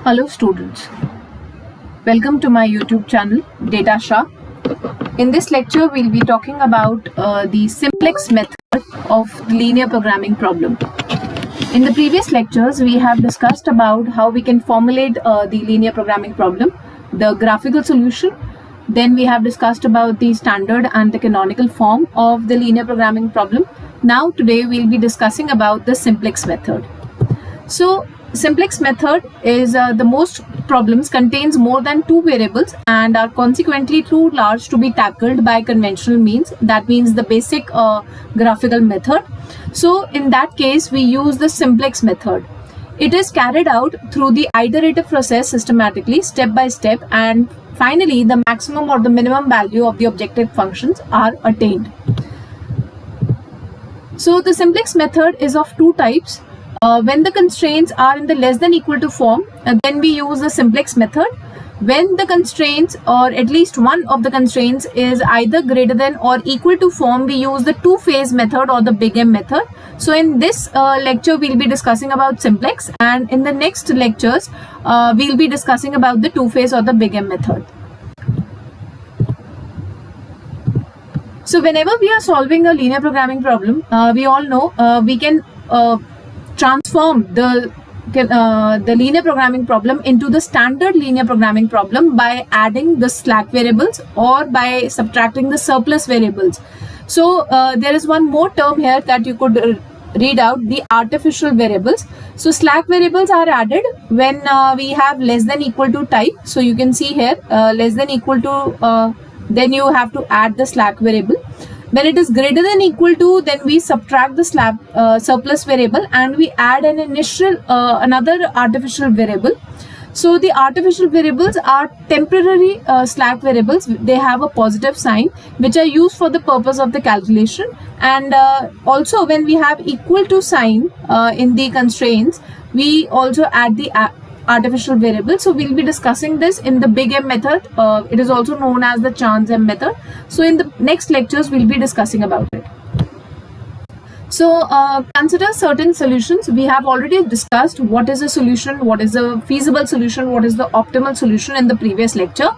Hello students, welcome to my YouTube channel Data Shah. In this lecture we'll be talking about the simplex method of linear programming problem. In the previous lectures we have discussed about how we can formulate the linear programming problem, the graphical solution. Then we have discussed about the standard and the canonical form of the linear programming problem. Now today we'll be discussing about the simplex method. So simplex method is the most problems contains more than two variables and are consequently too large to be tackled by conventional means. That means the basic graphical method. So in that case we use the simplex method. It is carried out through the iterative process systematically, step by step, and finally the maximum or the minimum value of the objective functions are attained. So the simplex method is of two types. When the constraints are in the less than equal to form, then we use the simplex method. When the constraints or at least one of the constraints is either greater than or equal to form, we use the two-phase method or the big M method. So in this lecture we'll be discussing about simplex, and in the next lectures we'll be discussing about the two-phase or the big M method. So whenever we are solving a linear programming problem, we all know we can transform the linear programming problem into the standard linear programming problem by adding the slack variables or by subtracting the surplus variables. So there is one more term here that you could read out, the artificial variables. So slack variables are added when we have less than equal to type. So you can see here less than equal to, then you have to add the slack variable. When it is greater than equal to, then we subtract the surplus variable and we add an initial another artificial variable. So the artificial variables are temporary slack variables. They have a positive sign which are used for the purpose of the calculation, and also when we have equal to sign in the constraints, we also add the artificial variable. So we'll be discussing this in the big M method. It is also known as the chance M method. So in the next lectures we'll be discussing about it. So consider certain solutions. We have already discussed what is a solution, what is a feasible solution, what is the optimal solution in the previous lecture.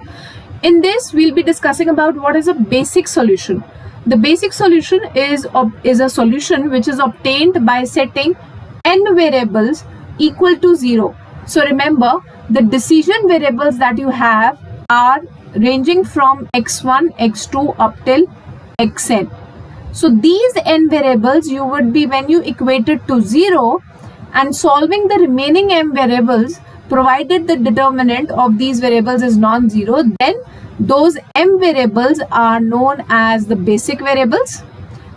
In this we'll be discussing about what is a basic solution. The basic solution is a solution which is obtained by setting n variables equal to 0. So remember, the decision variables that you have are ranging from x1, x2 up till xn. So these n variables you would be, when you equate it to 0 and solving the remaining m variables, provided the determinant of these variables is non-zero, then those m variables are known as the basic variables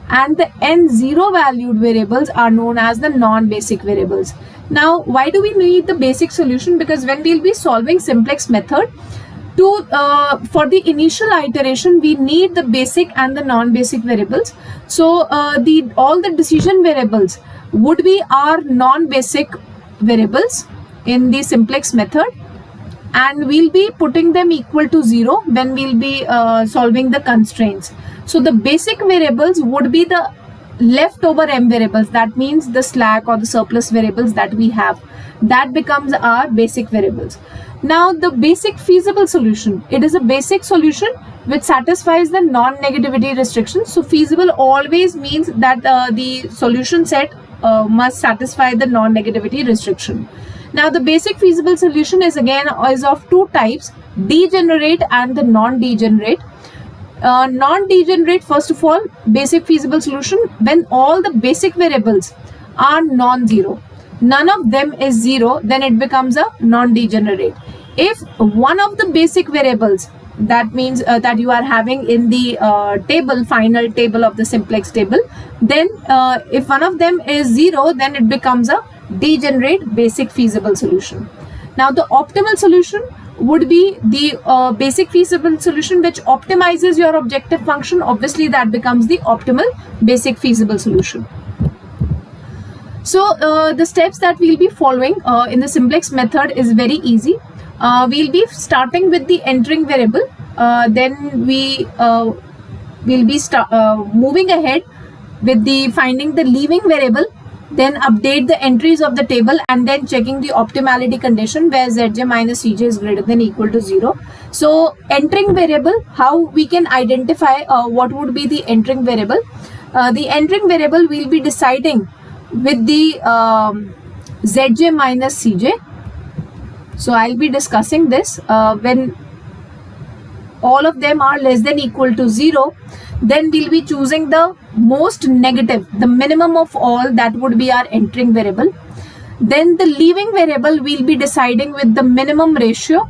and the n0 valued variables are known as the non-basic variables. Now, why do we need the basic solution? Because when we'll be solving simplex method, for the initial iteration, we need the basic and the non-basic variables. So all the decision variables would be our non-basic variables in the simplex method, and we'll be putting them equal to 0 when we'll be solving the constraints. So the basic variables would be the leftover m variables, that means the slack or the surplus variables that we have, that becomes our basic variables. Now the basic feasible solution, it is a basic solution which satisfies the non-negativity restriction. So feasible always means that the solution set must satisfy the non-negativity restriction. Now the basic feasible solution is of two types, degenerate and the non-degenerate. Non-degenerate, first of all, basic feasible solution when all the basic variables are non-zero. None of them is 0, then it becomes a non-degenerate. If one of the basic variables, that means that you are having in the final table of the simplex table, then if one of them is 0, then it becomes a degenerate basic feasible solution. Now the optimal solution would be the basic feasible solution which optimizes your objective function. Obviously that becomes the optimal basic feasible solution. So the steps that we'll be following in the simplex method is very easy. We'll be starting with the entering variable, then we will be moving ahead with the finding the leaving variable, then update the entries of the table, and then checking the optimality condition where Zj minus Cj is greater than equal to 0. So entering variable, how we can identify what would be the entering variable. The entering variable will be deciding with the Zj minus Cj. So I'll be discussing this when all of them are less than equal to 0, then we'll be choosing the most negative, the minimum of all, that would be our entering variable. Then the leaving variable will be deciding with the minimum ratio.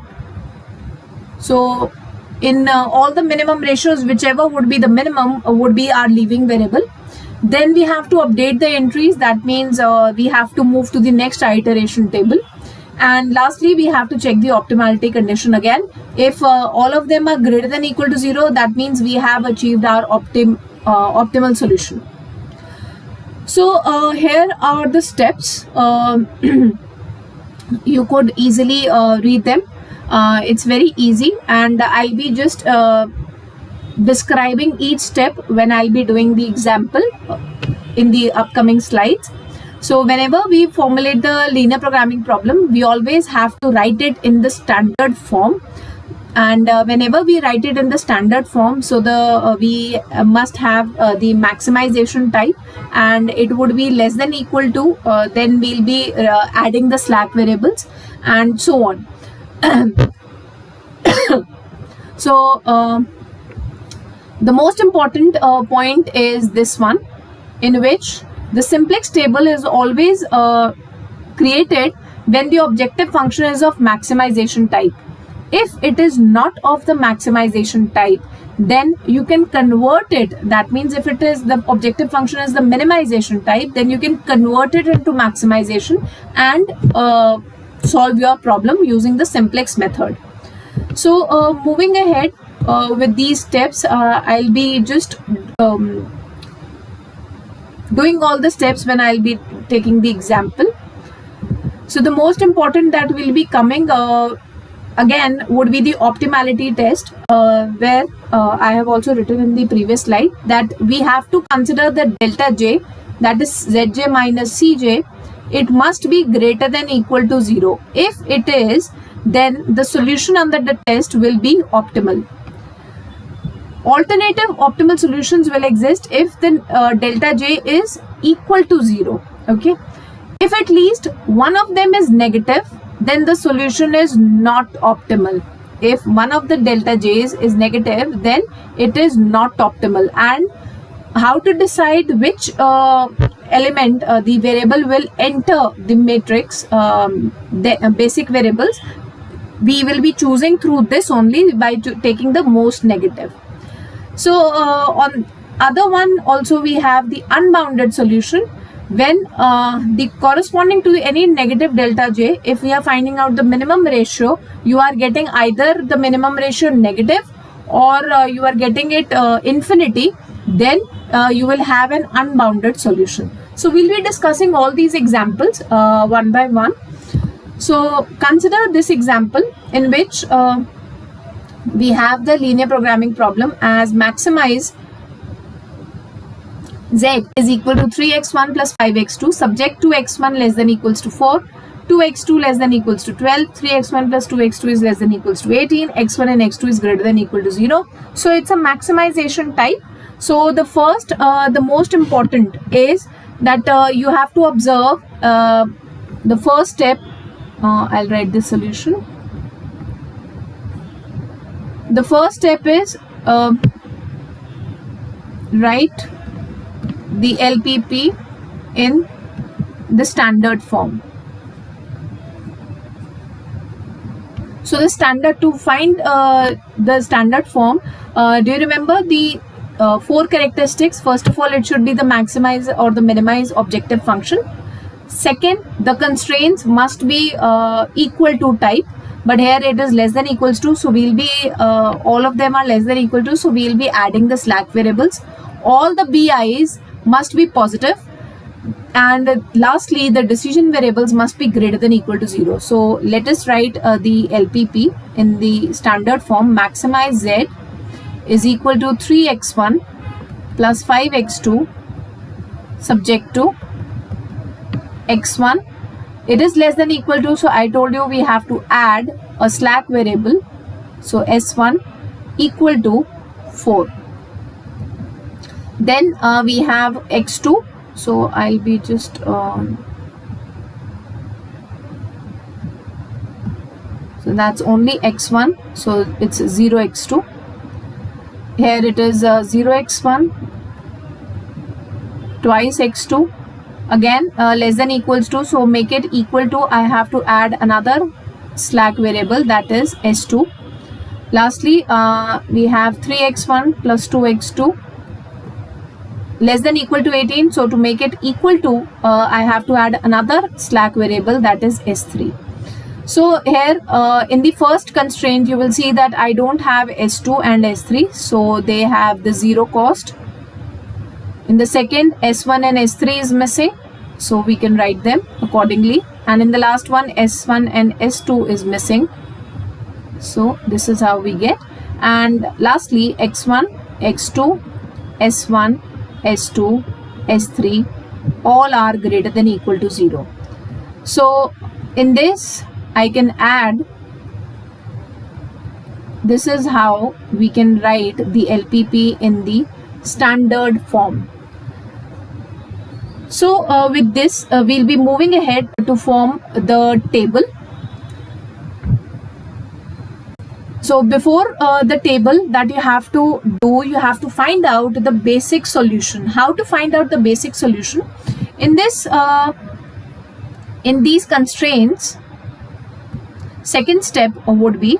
So in all the minimum ratios, whichever would be the minimum would be our leaving variable. Then we have to update the entries. That means we have to move to the next iteration table. And lastly, we have to check the optimality condition again. If all of them are greater than equal to 0, that means we have achieved our optimal solution. So here are the steps. You could easily read them. It's very easy, and I'll be just describing each step when I'll be doing the example in the upcoming slides. So whenever we formulate the linear programming problem, we always have to write it in the standard form. And whenever we write it in the standard form, so we must have the maximization type, and it would be less than equal to, then we'll be adding the slack variables and so on. So the most important point is this one, in which the simplex table is always created when the objective function is of maximization type. If it is not of the maximization type, then you can convert it. That means if it is the objective function is the minimization type, then you can convert it into maximization and solve your problem using the simplex method. So moving ahead with these steps, I'll be just doing all the steps when I'll be taking the example. So the most important that will be coming again would be the optimality test, where I have also written in the previous slide that we have to consider the delta j, that is Zj minus Cj. It must be greater than equal to 0. If it is, then the solution under the test will be optimal. Alternative optimal solutions will exist if the delta j is equal to 0. Okay. If at least one of them is negative, then the solution is not optimal. If one of the delta j's is negative, then it is not optimal. And how to decide which element the variable will enter the matrix, the basic variables, we will be choosing through this only by taking the most negative. So on other one also we have the unbounded solution, when the corresponding to any negative delta j, if we are finding out the minimum ratio, you are getting either the minimum ratio negative or you are getting it infinity, then you will have an unbounded solution. So we'll be discussing all these examples one by one. So consider this example in which we have the linear programming problem as maximize z is equal to 3x1 plus 5x2 subject to x1 less than equals to 4, 2x2 less than equals to 12, 3x1 plus 2x2 is less than equals to 18, x1 and x2 is greater than equal to 0. So it's a maximization type. So the first, the most important is that you have to observe the first step. I'll write the solution. The first step is write the LPP in the standard form. So the standard, to find the standard form, do you remember the 4 characteristics? First of all, it should be the maximize or the minimize objective function. Second, the constraints must be equal to type, but here it is less than equals to, so we'll be all of them are less than equal to, so we'll be adding the slack variables. All the BIs must be positive, and lastly the decision variables must be greater than equal to 0. So let us write the LPP in the standard form. Maximize z is equal to 3x1 plus 5x2 subject to x1, it is less than equal to, so I told you we have to add a slack variable, so s1 equal to 4. Then we have x2, so I'll be just so that's only x1, so it's 0x2. Here it is 0x1 twice x2, again less than equals to, so make it equal to, I have to add another slack variable, that is s2. Lastly we have 3x1 plus 2x2 less than equal to 18, so to make it equal to I have to add another slack variable, that is s3. So here in the first constraint you will see that I don't have s2 and s3, so they have the 0 cost. In the second, s1 and s3 is missing, so we can write them accordingly, and in the last one s1 and s2 is missing, so this is how we get. And lastly x1, x2, s1, s2, s3 all are greater than equal to 0. So in this I can add, this is how we can write the LPP in the standard form. So with this we'll be moving ahead to form the table. So before the table that you have to do, you have to find out the basic solution. How to find out the basic solution? In this in these constraints, second step would be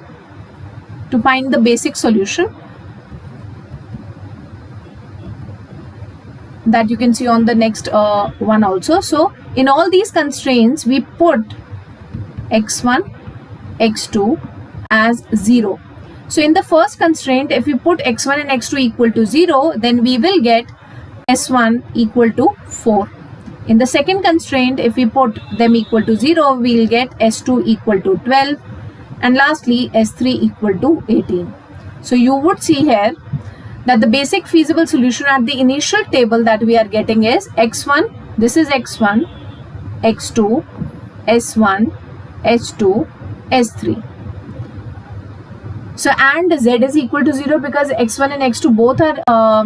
to find the basic solution that you can see on the next one also. So in all these constraints we put x1, x2 as 0. So in the first constraint, if we put x1 and x2 equal to 0, then we will get s1 equal to 4. In the second constraint, if we put them equal to 0, we will get s2 equal to 12, and lastly s3 equal to 18. So you would see here that the basic feasible solution at the initial table that we are getting is x1, this is x1, x2, s1, s2, s3. So and z is equal to 0 because x1 and x2 both are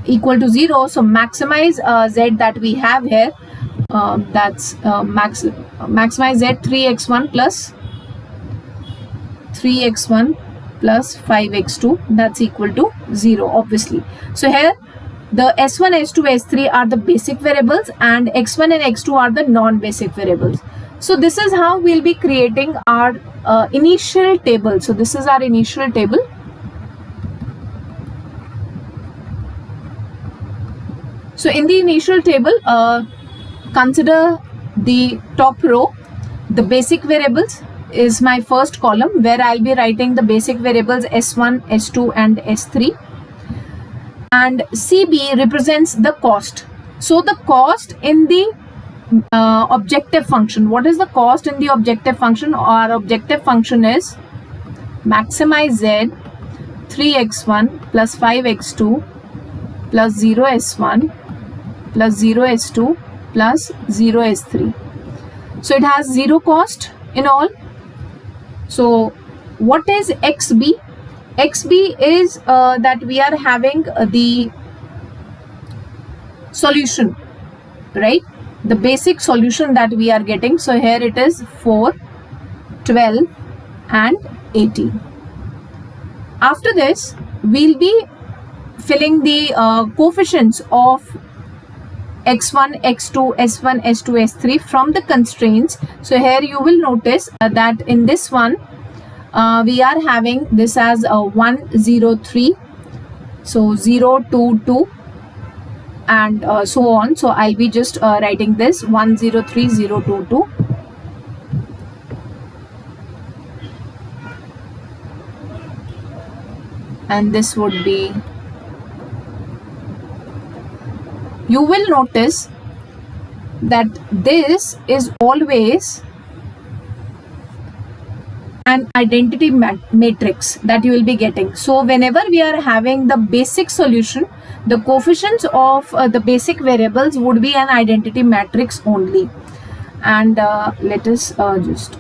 equal to 0. So maximize z that we have here, that's maximize z 3x1 plus 5x2, that's equal to 0 obviously. So here the s1, s2, s3 are the basic variables and x1 and x2 are the non-basic variables. So this is how we'll be creating our initial table. So this is our initial table. So in the initial table, consider the top row, the basic variables is my first column where I'll be writing the basic variables s1, s2 and s3, and CB represents the cost. So the cost in the objective function, what is the cost in the objective function? Our objective function is maximize z 3x1 plus 5x2 plus 0s1 plus 0s2 plus 0s3. So it has 0 cost in all. So what is xb? xb is that we are having the solution, right? The basic solution that we are getting. So here it is 4, 12 and 18. After this we'll be filling the coefficients of x1, x2, s1, s2, s3 from the constraints. So here you will notice that in this one we are having this as 1, 0, 3, so 0, 2, 2 and so on. So I'll be just writing this 1, 0, 3, 0, 2, 2. And this would be, you will notice that this is always an identity matrix that you will be getting. So whenever we are having the basic solution, the coefficients of the basic variables would be an identity matrix only. and let us just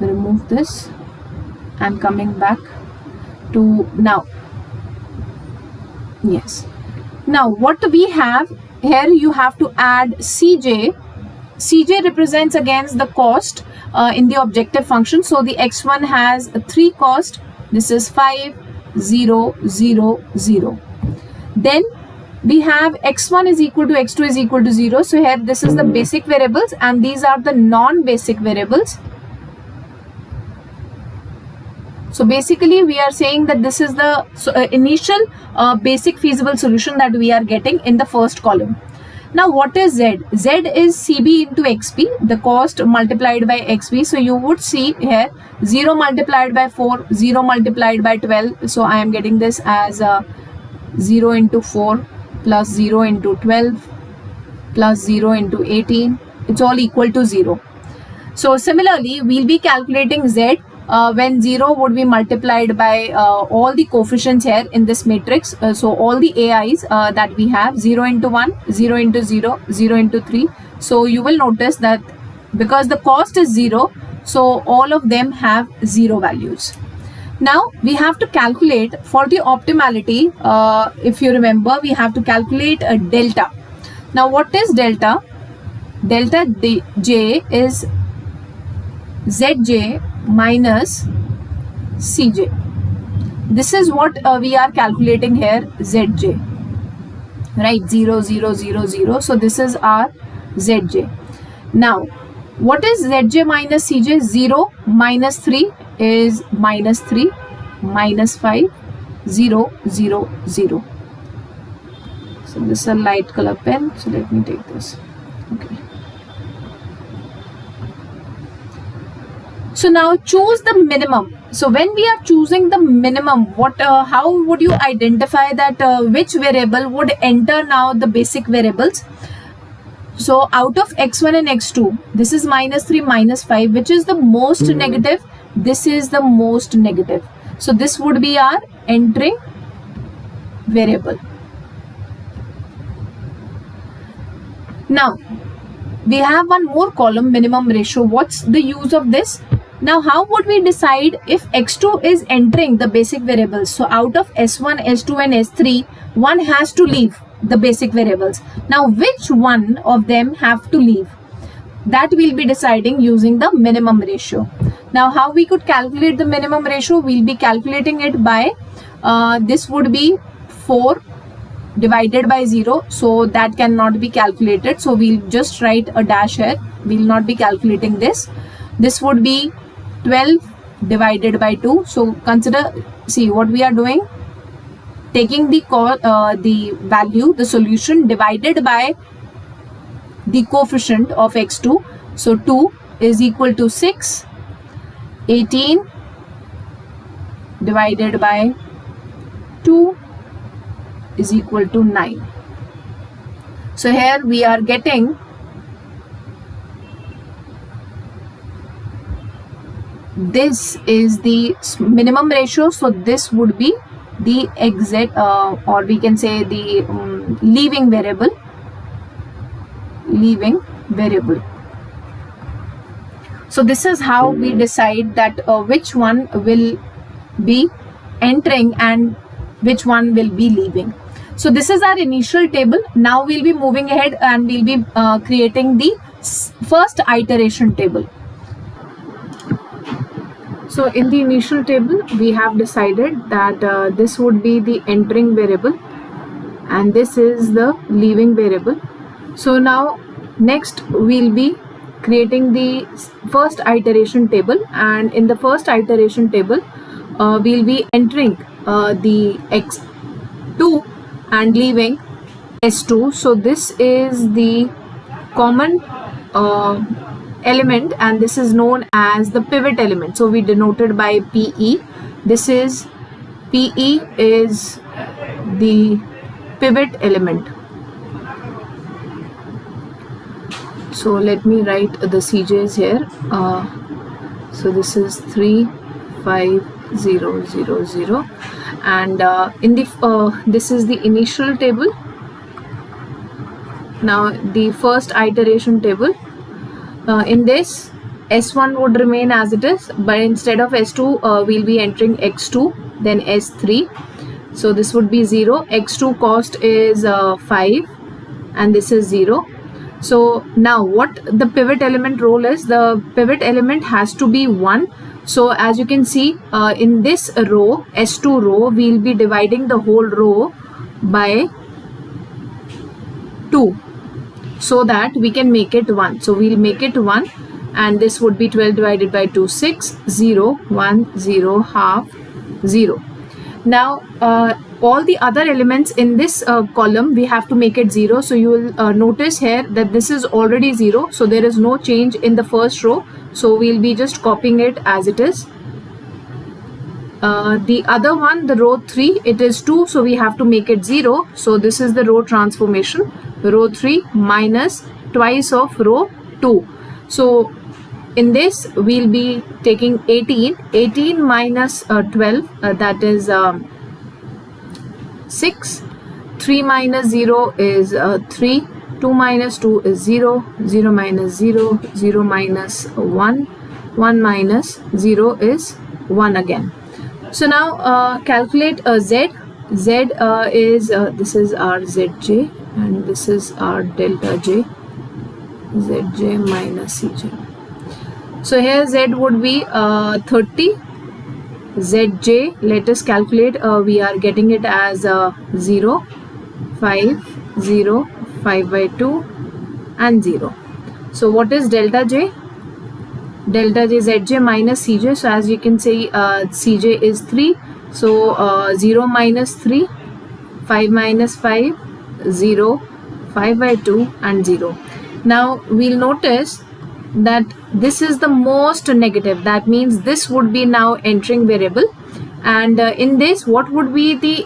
remove this and coming back to now. Yes, now what we have here, you have to add Cj. Cj represents against the cost in the objective function. So the x1 has 3 cost. This is 5, 0, 0, 0. Then we have x1 is equal to x2 is equal to 0. So here this is the basic variables and these are the non-basic variables. So basically we are saying that this is the initial basic feasible solution that we are getting in the first column. Now what is Z? Z is CB into XB, the cost multiplied by XB. So you would see here 0 multiplied by 4, 0 multiplied by 12. So I am getting this as 0 into 4 plus 0 into 12 plus 0 into 18. It's all equal to 0. So similarly, we'll be calculating Z when 0 would be multiplied by all the coefficients here in this matrix. So all the AIs that we have, 0 into 1, 0 into 0, 0 into 3. So you will notice that because the cost is 0, so all of them have 0 values. Now we have to calculate for the optimality. If you remember, we have to calculate a delta. Now what is delta? Delta J is Zj minus Cj. This is what we are calculating here, Zj, right? 0, 0, 0, 0. So this is our Zj. Now what is Zj minus Cj? 0 minus 3 is minus 3, minus 5, 0, 0, 0. So this is a light color pen. So let me take this. Okay. So now choose the minimum. So when we are choosing the minimum, how would you identify that which variable would enter now the basic variables? So out of x1 and x2, this is minus 3, minus 5, which is the most negative. This is the most negative. So this would be our entering variable. Now we have one more column, minimum ratio. What's the use of this? Now how would we decide if x2 is entering the basic variables? So out of s1, s2 and s3, one has to leave the basic variables. Now which one of them have to leave? That we'll be deciding using the minimum ratio. Now how we could calculate the minimum ratio? We'll be calculating it by, this would be 4 divided by 0. So that cannot be calculated. So we'll just write a dash here. We'll not be calculating this. This would be 12 divided by 2. So consider, see what we are doing. Taking the value, the solution divided by the coefficient of x2. So 2 is equal to 6. 18 divided by 2 is equal to 9. So here we are getting this is the minimum ratio. So this would be the exit or we can say the leaving variable. So this is how we decide that which one will be entering and which one will be leaving. So this is our initial table. Now we'll be moving ahead and we'll be creating the first iteration table. So in the initial table, we have decided that this would be the entering variable and this is the leaving variable. So now next we'll be creating the first iteration table, and in the first iteration table we'll be entering the x2 and leaving s2. So this is the common element and this is known as the pivot element. So we denoted by PE. This is PE is the pivot element. So let me write the CJs here. So this is 3, 5, 0, 0, 0, and in the this is the initial table. Now the first iteration table. In this, S1 would remain as it is, but instead of S2, we'll be entering X2, then S3. So this would be 0. X2 cost is 5, and this is 0. So now what the pivot element role is, the pivot element has to be 1. So as you can see, in this row, S2 row, we'll be dividing the whole row by 2 so that we can make it 1. So we'll make it 1, and this would be 12 divided by 2, 6, 0, 1, 0, half, 0. Now all the other elements in this column, we have to make it 0. So you will notice here that this is already 0. So there is no change in the first row. So we'll be just copying it as it is. The other one, the row 3, it is 2. So we have to make it 0. So this is the row transformation. Row 3 minus twice of row 2. So in this, we'll be taking 18. 18 minus 12, that is 6. 3 minus 0 is 3. 2 minus 2 is 0. 0 minus 0. 0 minus 1. 1 minus 0 is 1 again. So now calculate Z. Z is, this is our Zj, and this is our delta J. Zj minus Cj. So here Z would be 30. Zj, let us calculate. We are getting it as 0, 5, 0, 5 by 2, and 0. So what is delta J? Delta J, Zj minus Cj. So as you can see, Cj is 3. So 0 minus 3, 5 minus 5, 0, 5 by 2, and 0. Now we'll notice that this is the most negative. That means this would be now entering variable, and in this, what would be the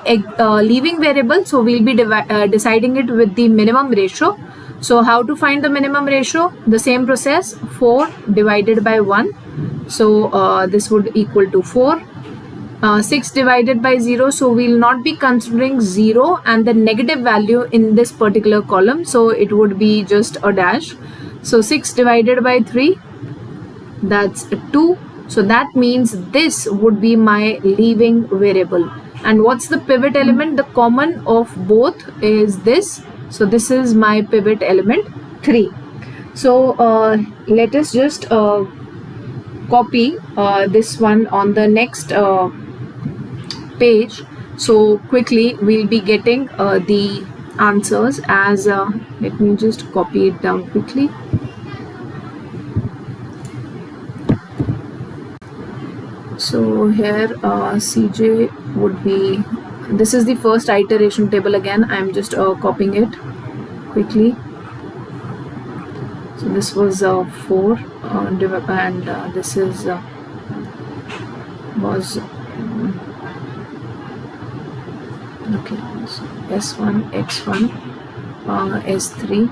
leaving variable? So we'll be deciding it with the minimum ratio. So how to find the minimum ratio? The same process, 4 divided by 1. So this would equal to 4. 6 divided by 0. So we'll not be considering 0 and the negative value in this particular column. So it would be just a dash. So 6 divided by 3, that's 2. So that means this would be my leaving variable. And what's the pivot element? The common of both is this. So this is my pivot element 3. So let us just copy this one on the next page. So quickly we'll be getting the answers as let me just copy it down quickly. So here Cj would be, this is the first iteration table again. I'm just copying it quickly. So this was 4 and this is was okay, so S1, X1, S3.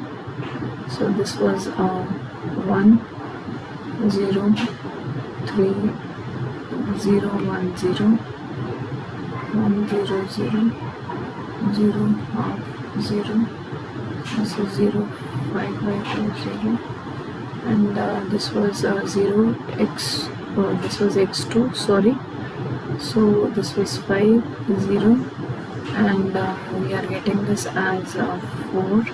So this was 1, 0, 3, 0, 1, 0, 1, 0, 0, 0, half, 0. This is 0, 5 by 2, 0, and this was 0, X. This was X2. Sorry. So this was 5, 0. And we are getting this as 4,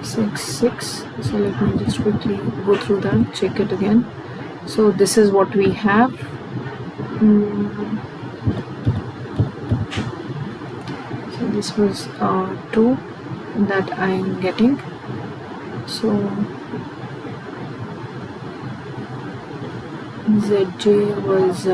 6, 6. So let me just quickly go through that, check it again. So this is what we have. So this was 2 that I am getting. So Zj was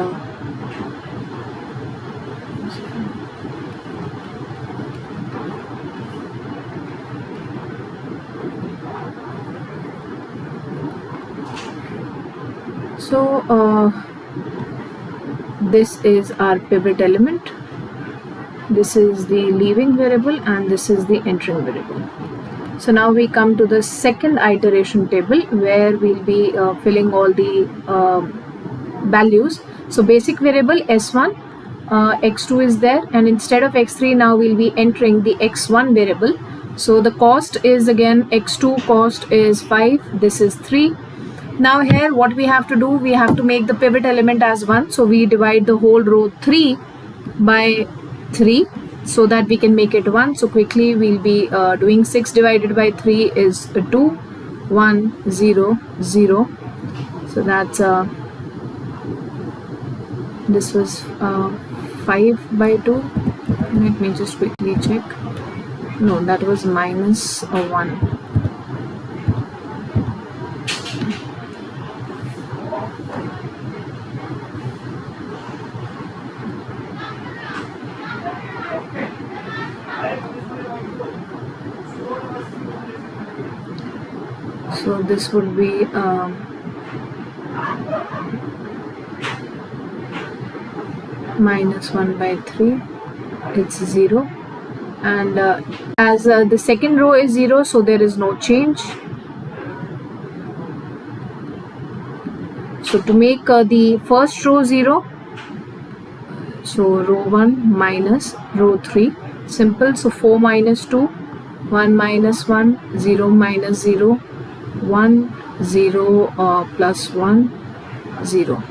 this is our pivot element, this is the leaving variable, and this is the entering variable. So now we come to the second iteration table where we'll be filling all the values. So basic variable S1, X2 is there, and instead of X3 now we'll be entering the X1 variable. So the cost is again X2 cost is 5, this is 3. Now here what we have to do, we have to make the pivot element as 1. So we divide the whole row 3 by 3 so that we can make it 1. So quickly we'll be doing 6 divided by 3 is 2, 1, 0, 0. So that's this was 5 by 2. Let me just quickly check. No, that was minus 1. So this would be minus 1 by 3, it's 0, and as the second row is 0, so there is no change. So to make the first row 0, so row 1 minus row 3, simple. So 4 minus 2, 1 minus 1, 0 minus 0, 1, 0 plus 1, 0.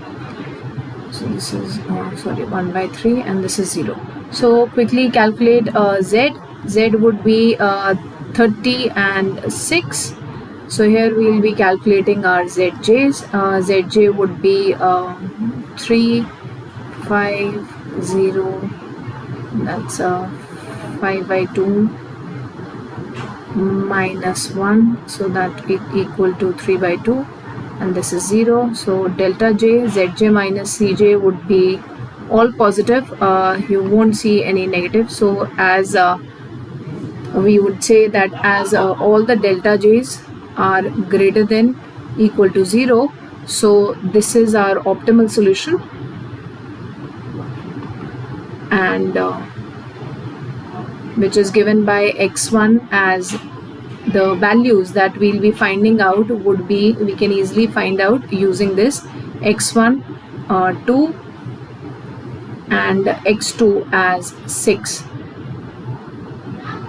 So this is 1 by 3 and this is 0. So quickly calculate Z. Z would be 30 and 6. So here we will be calculating our ZJs. ZJ would be 3, 5, 0. That's 5 by 2 minus 1. So that is equal to 3 by 2. And this is 0. So delta J, Zj minus Cj would be all positive. You won't see any negative. So as we would say that as all the delta J's are greater than equal to 0, so this is our optimal solution, and which is given by x1 as the values that we'll be finding out would be, we can easily find out using this x1 2 and x2 as 6.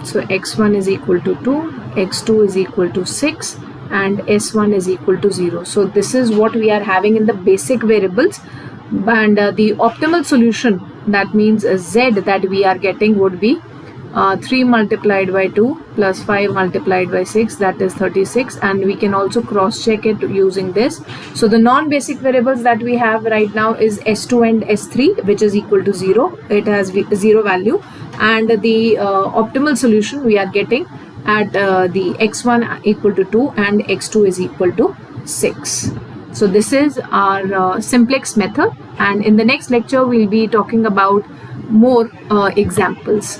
So x1 is equal to 2, x2 is equal to 6, and s1 is equal to 0. So this is what we are having in the basic variables, and the optimal solution, that means z that we are getting, would be 3 multiplied by 2 plus 5 multiplied by 6, that is 36, and we can also cross check it using this. So the non-basic variables that we have right now is s2 and s3, which is equal to 0. It has 0 value, and the optimal solution we are getting at the x1 equal to 2 and x2 is equal to 6. So this is our simplex method, and in the next lecture we'll be talking about more examples.